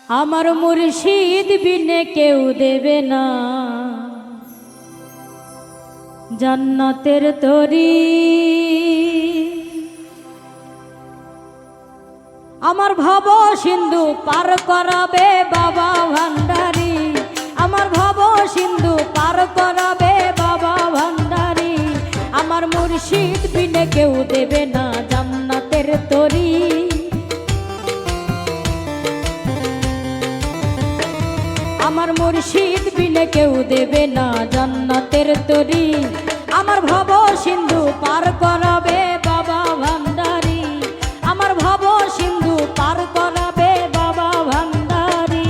আমার মুর্শিদ বিনে কেউ দেবে না জান্নাতের তরি। আমার ভব সিন্ধু পার করাবে বাবা ভান্ডারী, আমার ভব সিন্ধু পার করাবে বাবা ভান্ডারী। আমার মুর্শিদ বিনে কেউ দেবে না জান্নাতের তরি। আমার মুর্শিদ বিনে কেউ দেবে না জান্নাতের তরি। আমার ভব সিন্ধু পার করাবে বাবা ভান্ডারী, আমার ভব সিন্ধু পার করাবে বাবা ভান্ডারী।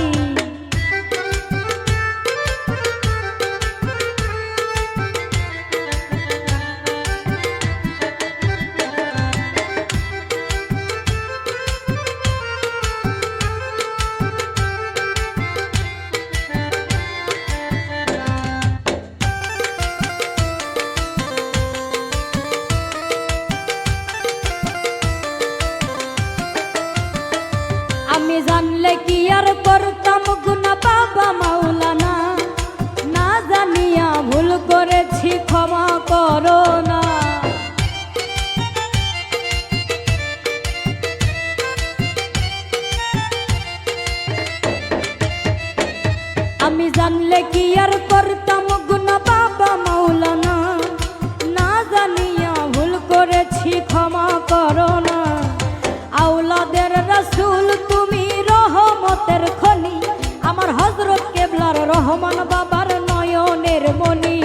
আমি জানলে কি আর করতাম গুনাহ বাবা মাওলানা, না জানিয়া ভুল করেছি ক্ষমা করো না। আমি জানলে কি আর করতাম গুনাহ বাবা মাওলানা, না জানিয়া ভুল করেছি ক্ষমা করো না। আওলাদের রাসূল তুমি রহমতের খনি, আমার হযরত কেবলার রহমান বাবার নয়নের মনি।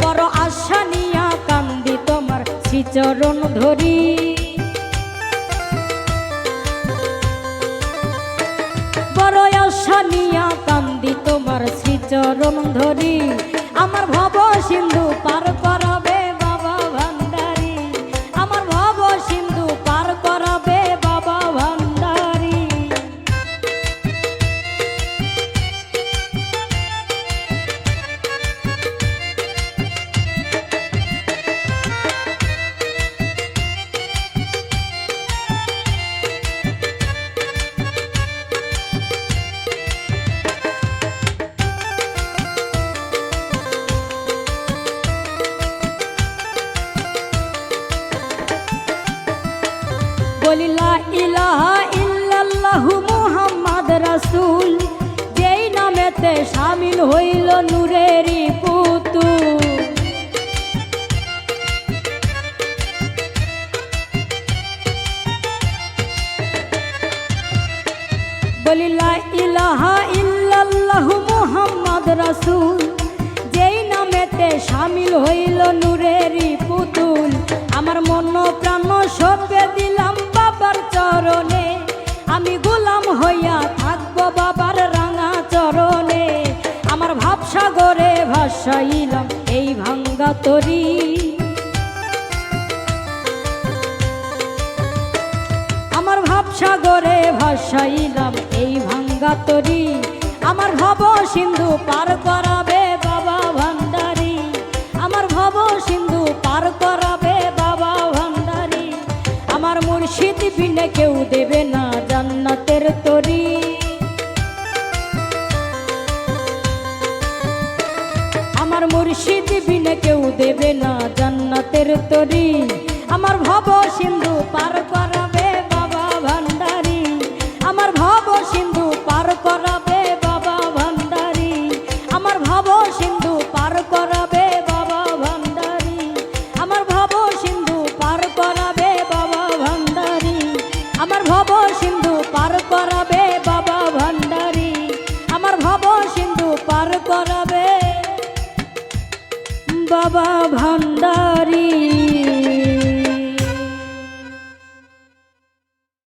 বড় আশা নিয়া কান্দি তোমার শ্রীচরণ ধরি, বড় আশা নিয়া কান্দি তোমার শ্রীচরণ ধরি। আমার ভব সিন্ধু পার করাবে বাবা ভান্ডারী, আমার ভব সিন্ধু পার করাবে বাবা ভান্ডারী। বলি লা ইলাহা ইল্লাল্লাহু মুহাম্মদ রাসূল, যেই নামেতে শামিল হইল নূরেরই পুতুল। বলি লা ইলাহা ইল্লাল্লাহু মুহাম্মদ রাসূল, যেই নামেতে শামিল হইল নূরেরই পুতুল। আমার মন প্রাণ সঁপে দিলাম বাবার চরণে, আমি গোলাম হইয়া থাকবো বাবার রাঙা চরণে। আমার ভাবসাগরে ভাসাইলাম এই ভাঙ্গা তরি, আমার ভাবসাগরে ভাসাইলাম এই ভাঙ্গা তরি। আমার ভব সিন্ধু পার করাবে বাবা ভান্ডারী, আমার ভব সিন্ধু পার করাবে বাবা ভান্ডারী। আমার মুর্শিদ বিনে কেউ দেবে না জান্নাতের তরি। আমার মুর্শিদ বিনে কেউ দেবে না জান্নাতের তরি। আমার ভব সিন্ধু পার করাবে বাবা ভান্ডারী, আমার ভব সিন্ধু পার করাবে বাবা ভান্ডারী। আমার ভব সিন্ধু পার করাবে বাবা ভান্ডারী, আমার ভব সিন্ধু পার করাবে বাবা ভান্ডারী। আমার ভব সিন্ধু পার করাবে বাবা ভান্ডারী, আমার ভব সিন্ধু পার করাবে বাবা ভান্ডারী।